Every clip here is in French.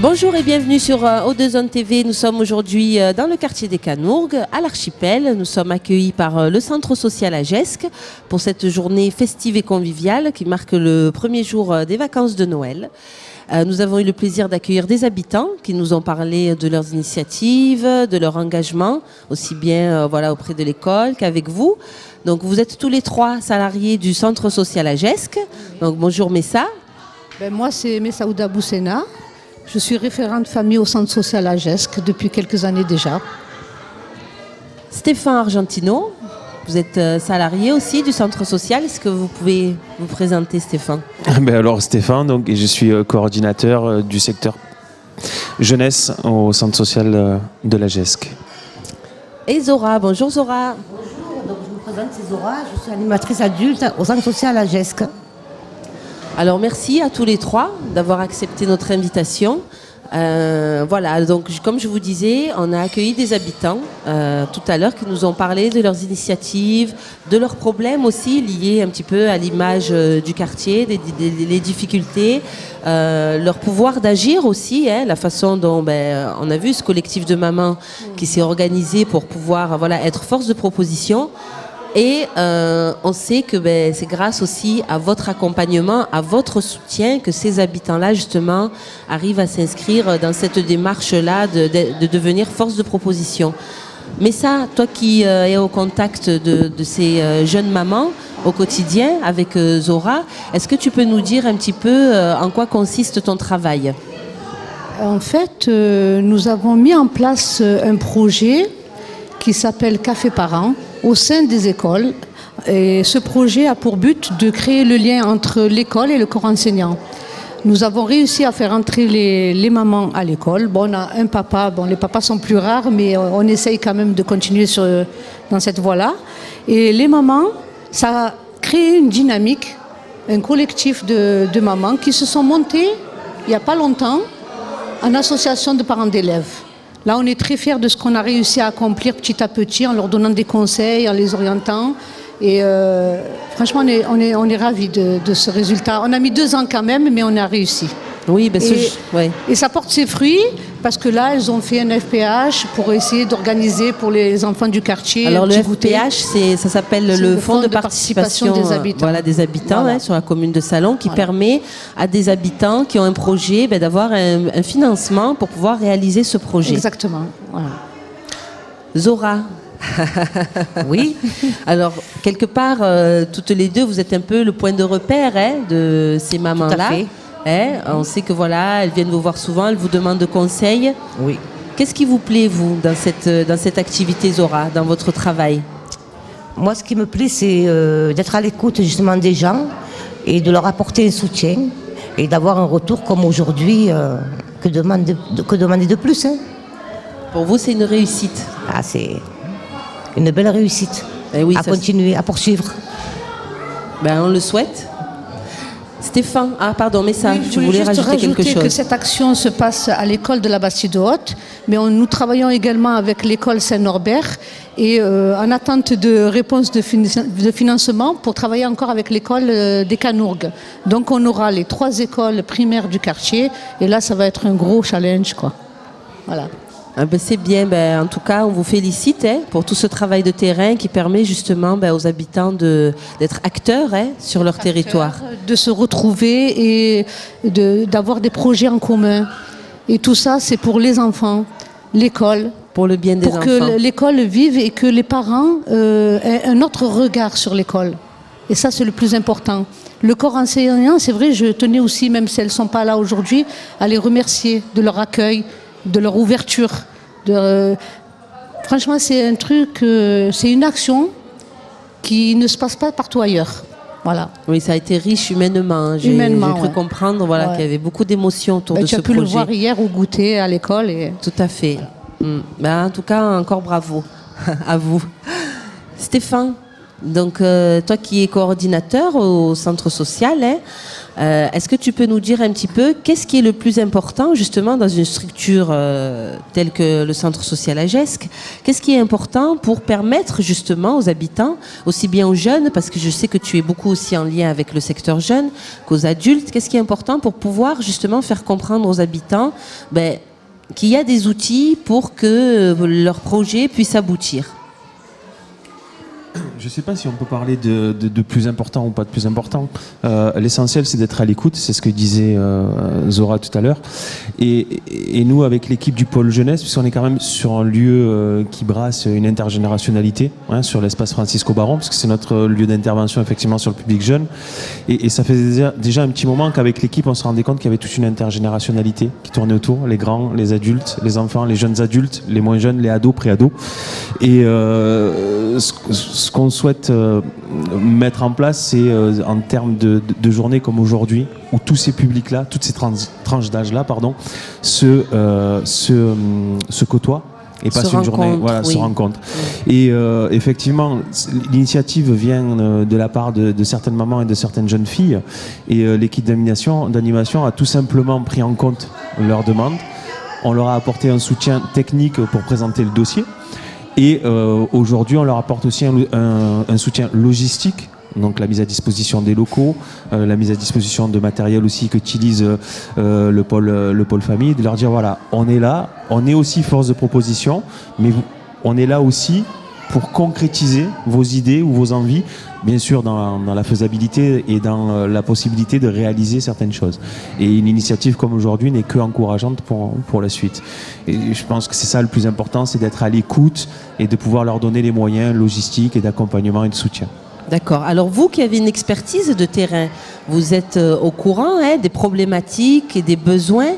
Bonjour et bienvenue sur O2Zone TV. Nous sommes aujourd'hui dans le quartier des Canourgues, à l'Archipel. Nous sommes accueillis par le centre social Agesc pour cette journée festive et conviviale qui marque le premier jour des vacances de Noël. Nous avons eu le plaisir d'accueillir des habitants qui nous ont parlé de leurs initiatives, de leur engagement, aussi bien voilà, auprès de l'école qu'avec vous. Donc vous êtes tous les trois salariés du centre social Agesc. Donc bonjour Messa. Moi c'est Messaouda Boussena. Je suis référente famille au centre social Agesc depuis quelques années déjà. Stéphane Argentino, vous êtes salarié aussi du centre social. Est-ce que vous pouvez vous présenter, Stéphane? Alors Stéphane, donc, et je suis coordinateur du secteur jeunesse au centre social de l'Agesc. Et Zora, bonjour Zora. Bonjour, donc je me présente, c'est Zora, je suis animatrice adulte au centre social Agesc. Alors merci à tous les trois d'avoir accepté notre invitation. Voilà, donc comme je vous disais, on a accueilli des habitants tout à l'heure qui nous ont parlé de leurs initiatives, de leurs problèmes aussi liés un petit peu à l'image du quartier, les difficultés, leur pouvoir d'agir aussi, hein, la façon dont on a vu ce collectif de mamans qui s'est organisé pour pouvoir être force de proposition. Et on sait que c'est grâce aussi à votre accompagnement, à votre soutien que ces habitants-là, justement, arrivent à s'inscrire dans cette démarche-là de devenir force de proposition. Mais ça, toi qui es au contact de ces jeunes mamans au quotidien avec Zora, est-ce que tu peux nous dire un petit peu en quoi consiste ton travail? En fait, nous avons mis en place un projet qui s'appelle Café Parents au sein des écoles. Et ce projet a pour but de créer le lien entre l'école et le corps enseignant. Nous avons réussi à faire entrer les mamans à l'école. Bon, on a un papa, les papas sont plus rares, mais on essaye quand même de continuer dans cette voie-là. Et les mamans, ça a créé une dynamique, un collectif de mamans qui se sont montées il n'y a pas longtemps en association de parents d'élèves. Là, on est très fiers de ce qu'on a réussi à accomplir petit à petit en leur donnant des conseils, en les orientant. Et franchement, on est ravis de ce résultat. On a mis 2 ans quand même, mais on a réussi. Oui, et ça porte ses fruits parce que là, elles ont fait un FPH pour essayer d'organiser pour les enfants du quartier. Alors le FPH, ça s'appelle le Fonds de participation des habitants voilà. Sur la commune de Salon, qui permet à des habitants qui ont un projet d'avoir un financement pour pouvoir réaliser ce projet. Exactement. Voilà. Zora. Oui. Alors, quelque part, toutes les deux, vous êtes un peu le point de repère de ces mamans-là. Tout à fait. On sait que elles viennent vous voir souvent, elles vous demandent de conseils. Oui. Qu'est-ce qui vous plaît, vous, dans cette activité Zora, dans votre travail? Moi, ce qui me plaît, c'est d'être à l'écoute justement des gens et de leur apporter un soutien et d'avoir un retour comme aujourd'hui. Que demander de plus, hein? Pour vous, c'est une réussite? Ah, c'est une belle réussite. Oui, à continuer, à poursuivre. On le souhaite. Stéphane, Messa, oui, tu voulais rajouter quelque chose? Que cette action se passe à l'école de la Bastide-Haute, mais nous travaillons également avec l'école Saint-Norbert et en attente de réponse de financement pour travailler encore avec l'école des Canourgues. Donc on aura les 3 écoles primaires du quartier et là ça va être un gros challenge, quoi. Voilà. C'est bien, en tout cas on vous félicite pour tout ce travail de terrain qui permet justement aux habitants d'être acteurs sur leur territoire. De se retrouver et d'avoir des projets en commun. Et tout ça c'est pour les enfants, l'école. Pour le bien des enfants. Pour que l'école vive et que les parents aient un autre regard sur l'école. Et ça c'est le plus important. Le corps enseignant, c'est vrai, je tenais aussi, même si elles ne sont pas là aujourd'hui, à les remercier de leur accueil, de leur ouverture. Franchement, c'est un truc, c'est une action qui ne se passe pas partout ailleurs. Voilà. Oui, ça a été riche humainement. J'ai cru comprendre qu'il y avait beaucoup d'émotions autour de ce projet. Tu as pu le voir hier au goûter à l'école. Tout à fait. En tout cas, encore bravo à vous. Stéphane, donc toi qui es coordinateur au centre social, Est-ce que tu peux nous dire un petit peu qu'est-ce qui est le plus important justement dans une structure telle que le centre social AGESC? Qu'est-ce qui est important pour permettre justement aux habitants, aussi bien aux jeunes, parce que je sais que tu es beaucoup aussi en lien avec le secteur jeune, qu'aux adultes, qu'est-ce qui est important pour pouvoir justement faire comprendre aux habitants qu'il y a des outils pour que leur projet puisse aboutir? Je ne sais pas si on peut parler de plus important ou pas de plus important. L'essentiel, c'est d'être à l'écoute, c'est ce que disait Zora tout à l'heure. Et nous, avec l'équipe du pôle jeunesse, puisqu'on est quand même sur un lieu qui brasse une intergénérationnalité, sur l'espace Francisco Baron, parce que c'est notre lieu d'intervention effectivement sur le public jeune. Et ça fait déjà un petit moment qu'avec l'équipe, on se rendait compte qu'il y avait toute une intergénérationnalité qui tournait autour, les grands, les adultes, les enfants, les jeunes adultes, les moins jeunes, les ados, pré-ados. Et ce qu'on souhaite mettre en place, c'est en termes de journées comme aujourd'hui, où tous ces publics-là, toutes ces tranches d'âge-là, se côtoient et passent une journée, se rencontrent. Et effectivement, l'initiative vient de la part de certaines mamans et de certaines jeunes filles, et l'équipe d'animation a tout simplement pris en compte leurs demandes. On leur a apporté un soutien technique pour présenter le dossier. Et aujourd'hui, on leur apporte aussi un soutien logistique, donc la mise à disposition des locaux, la mise à disposition de matériel aussi qu'utilise le pôle famille, de leur dire voilà, on est là, on est aussi force de proposition, mais on est là aussi pour concrétiser vos idées ou vos envies, bien sûr dans la faisabilité et dans la possibilité de réaliser certaines choses. Et une initiative comme aujourd'hui n'est que encourageante pour la suite. Et je pense que c'est ça le plus important, c'est d'être à l'écoute et de pouvoir leur donner les moyens logistiques et d'accompagnement et de soutien. D'accord. Alors vous qui avez une expertise de terrain, vous êtes au courant des problématiques et des besoins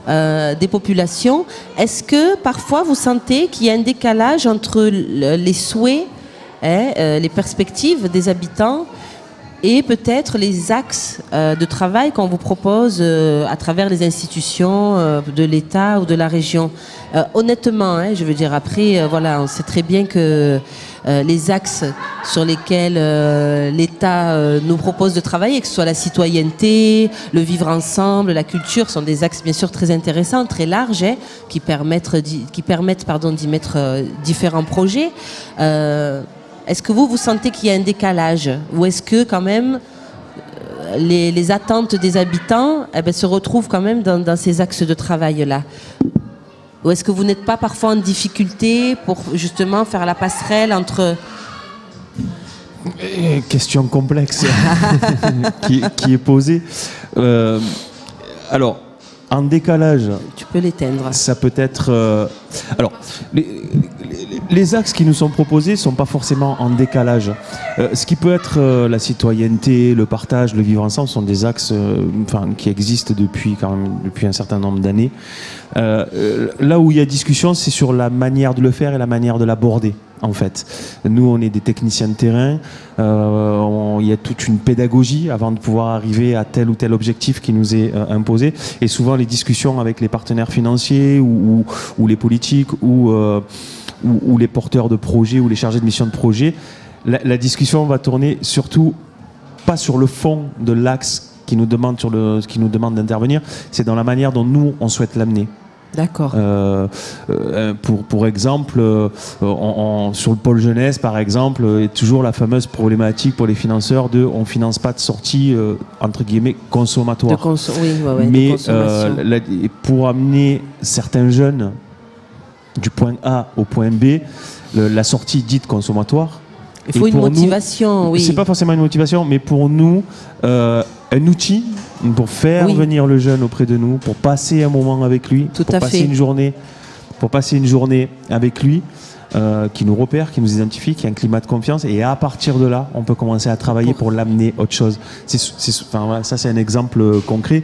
des populations. Est-ce que parfois vous sentez qu'il y a un décalage entre les souhaits, les perspectives des habitants et peut-être les axes de travail qu'on vous propose à travers les institutions de l'État ou de la région? Honnêtement, je veux dire, après, on sait très bien que les axes sur lesquels l'État nous propose de travailler, que ce soit la citoyenneté, le vivre ensemble, la culture, sont des axes bien sûr très intéressants, très larges, qui permettent d'y mettre différents projets. Est-ce que vous sentez qu'il y a un décalage, ou est-ce que quand même les attentes des habitants se retrouvent quand même dans ces axes de travail-là? Ou est-ce que vous n'êtes pas parfois en difficulté pour justement faire la passerelle entre... Question complexe qui est posée. Alors, en décalage... Tu peux l'éteindre. Ça peut être... alors, les axes qui nous sont proposés ne sont pas forcément en décalage. Ce qui peut être la citoyenneté, le partage, le vivre ensemble sont des axes qui existent depuis un certain nombre d'années. Là où il y a discussion, c'est sur la manière de le faire et la manière de l'aborder. En fait, nous, on est des techniciens de terrain. Il y a toute une pédagogie avant de pouvoir arriver à tel ou tel objectif qui nous est imposé. Et souvent, les discussions avec les partenaires financiers ou les politiques ou les porteurs de projets ou les chargés de mission de projet, la discussion va tourner surtout pas sur le fond de l'axe qui nous demande d'intervenir, c'est dans la manière dont nous on souhaite l'amener. D'accord. Pour exemple, sur le pôle jeunesse, par exemple, il y a toujours la fameuse problématique pour les financeurs on finance pas de sortie entre guillemets consommatoire. Mais pour amener certains jeunes du point A au point B, la sortie dite consommatoire. Il faut une motivation, oui. C'est pas forcément une motivation, mais pour nous, un outil pour faire venir le jeune auprès de nous, pour passer un moment avec lui, pour passer une journée avec lui, qui nous repère, qui nous identifie, qui a un climat de confiance, et à partir de là, on peut commencer à travailler pour l'amener autre chose. Ça, c'est un exemple concret.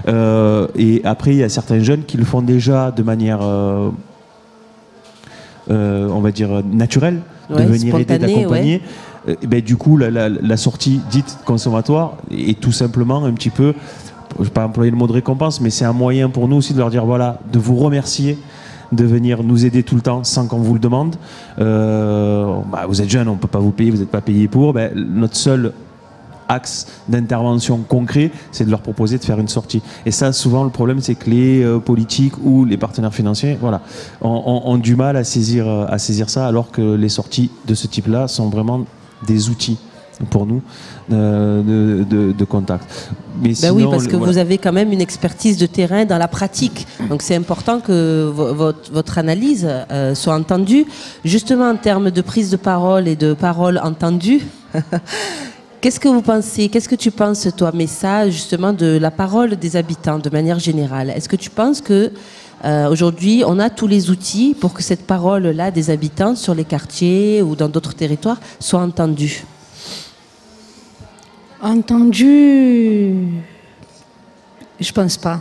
Et après, il y a certains jeunes qui le font déjà de manière, on va dire, naturelle, de venir aider, d'accompagner. Du coup, la sortie dite consommatoire est tout simplement un petit peu, je ne vais pas employer le mot de récompense, mais c'est un moyen pour nous aussi de leur dire voilà, de vous remercier de venir nous aider tout le temps sans qu'on vous le demande. Vous êtes jeune, on ne peut pas vous payer, vous n'êtes pas payé pour. Notre seul axe d'intervention concret, c'est de leur proposer de faire une sortie. Et ça, souvent, le problème, c'est que les politiques ou les partenaires financiers, voilà, ont du mal à saisir ça, alors que les sorties de ce type-là sont vraiment des outils pour nous de contact. Mais sinon, oui, parce que vous avez quand même une expertise de terrain dans la pratique. Donc c'est important que votre analyse soit entendue. Justement, en termes de prise de parole et de parole entendue, qu'est-ce que vous pensez, qu'est-ce que tu penses, toi, Messa, justement, de la parole des habitants de manière générale? Est-ce que tu penses que aujourd'hui, on a tous les outils pour que cette parole-là des habitants sur les quartiers ou dans d'autres territoires soit entendue? Entendu, je pense pas.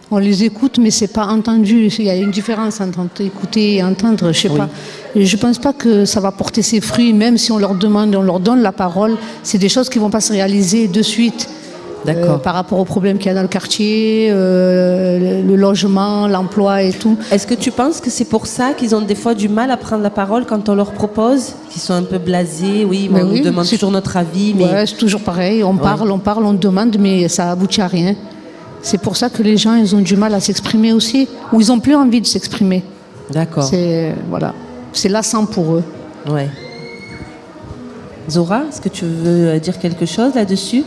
On les écoute, mais c'est pas entendu. Il y a une différence entre écouter et entendre. Je sais pas. Je pense pas que ça va porter ses fruits, même si on leur demande, on leur donne la parole. C'est des choses qui vont pas se réaliser de suite. Par rapport aux problèmes qu'il y a dans le quartier, le logement, l'emploi et tout. Est-ce que tu penses que c'est pour ça qu'ils ont des fois du mal à prendre la parole quand on leur propose, qu'ils sont un peu blasés, on nous demande toujours notre avis, mais... Ouais, c'est toujours pareil, on parle, on demande, mais ça aboutit à rien. C'est pour ça que les gens, ils ont du mal à s'exprimer aussi, ou ils n'ont plus envie de s'exprimer. D'accord. C'est lassant pour eux. Ouais. Zora, est-ce que tu veux dire quelque chose là-dessus ?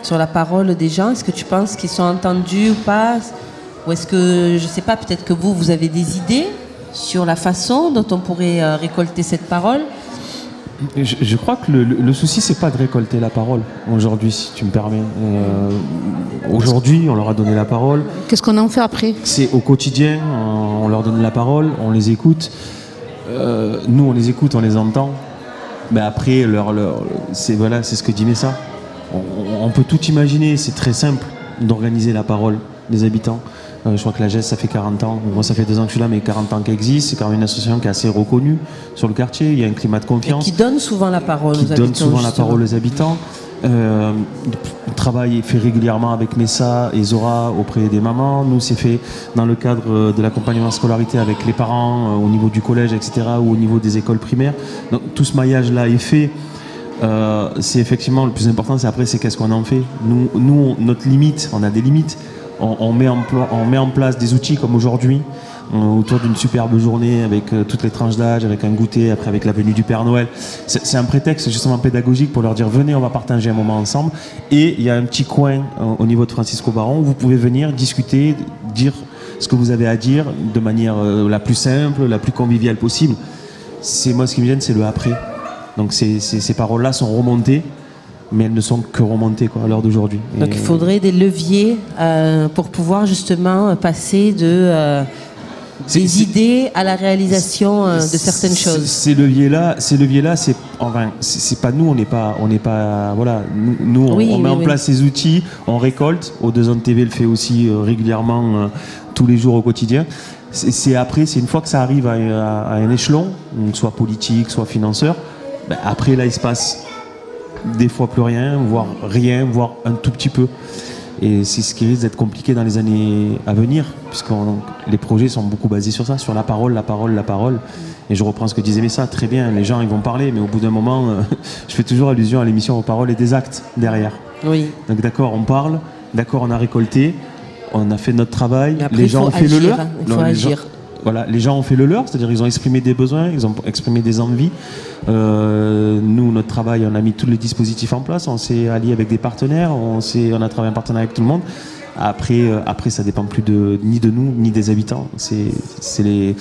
Sur la parole des gens, est-ce que tu penses qu'ils sont entendus ou pas? Ou est-ce que, je ne sais pas, peut-être que vous avez des idées sur la façon dont on pourrait récolter cette parole? Je crois que le souci, c'est pas de récolter la parole aujourd'hui, si tu me permets. Aujourd'hui, on leur a donné la parole. Qu'est-ce qu'on en fait après? C'est au quotidien, on leur donne la parole, on les écoute. Nous, on les écoute, on les entend. Mais après, c'est ce que dit Messa. On peut tout imaginer, c'est très simple d'organiser la parole des habitants. Je crois que la GES, ça fait 40 ans, moi ça fait 2 ans que je suis là, mais 40 ans qu'elle existe, c'est quand même une association qui est assez reconnue sur le quartier, il y a un climat de confiance. Et qui donne souvent la parole aux habitants. Qui donne souvent la parole aux habitants. Le travail est fait régulièrement avec Messa et Zora auprès des mamans. Nous, c'est fait dans le cadre de l'accompagnement scolarité avec les parents au niveau du collège, etc., ou au niveau des écoles primaires. Donc tout ce maillage-là est fait. C'est effectivement le plus important, c'est qu'est-ce qu'on en fait. Nous, notre limite, on a des limites. On met en place des outils comme aujourd'hui, autour d'une superbe journée avec toutes les tranches d'âge, avec un goûter, après avec la venue du Père Noël. C'est un prétexte justement pédagogique pour leur dire venez, on va partager un moment ensemble. Et il y a un petit coin au niveau de Francisco Baron où vous pouvez venir discuter, dire ce que vous avez à dire de manière la plus simple, la plus conviviale possible. Moi, ce qui me gêne, c'est le après. Donc ces paroles-là sont remontées, mais elles ne sont que remontées à l'heure d'aujourd'hui. Donc il faudrait des leviers pour pouvoir justement passer des idées à la réalisation de certaines choses. Ces leviers-là, c'est pas nous, on n'est pas voilà. Nous, on met en place ces outils, on récolte. O2 TV le fait aussi régulièrement, tous les jours au quotidien. C'est une fois que ça arrive à un échelon, soit politique, soit financeur. Après, là, il se passe des fois plus rien, voire un tout petit peu. Et c'est ce qui risque d'être compliqué dans les années à venir, puisque les projets sont beaucoup basés sur ça, sur la parole. Et je reprends ce que disait Messa, très bien, les gens ils vont parler, mais au bout d'un moment, je fais toujours allusion à l'émission aux paroles et des actes derrière. Oui. Donc d'accord, on parle, d'accord, on a récolté, on a fait notre travail, après, les gens ont fait le leur. Il faut agir. Voilà, les gens ont fait le leur, c'est-à-dire ils ont exprimé des besoins, ils ont exprimé des envies. Nous, notre travail, on a mis tous les dispositifs en place, on s'est allié avec des partenaires, on a travaillé en partenariat avec tout le monde. Après, ça dépend plus ni de nous, ni des habitants. C'est les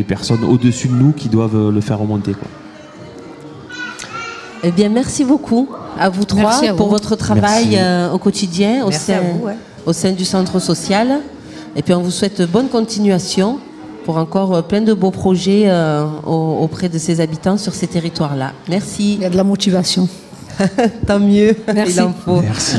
personnes au-dessus de nous qui doivent le faire remonter, quoi. Eh bien, merci beaucoup à vous trois pour votre travail au quotidien au sein du centre social. Et puis, on vous souhaite bonne continuation pour encore plein de beaux projets auprès de ces habitants sur ces territoires-là. Merci. Il y a de la motivation. Tant mieux. Merci. Il en faut. Merci.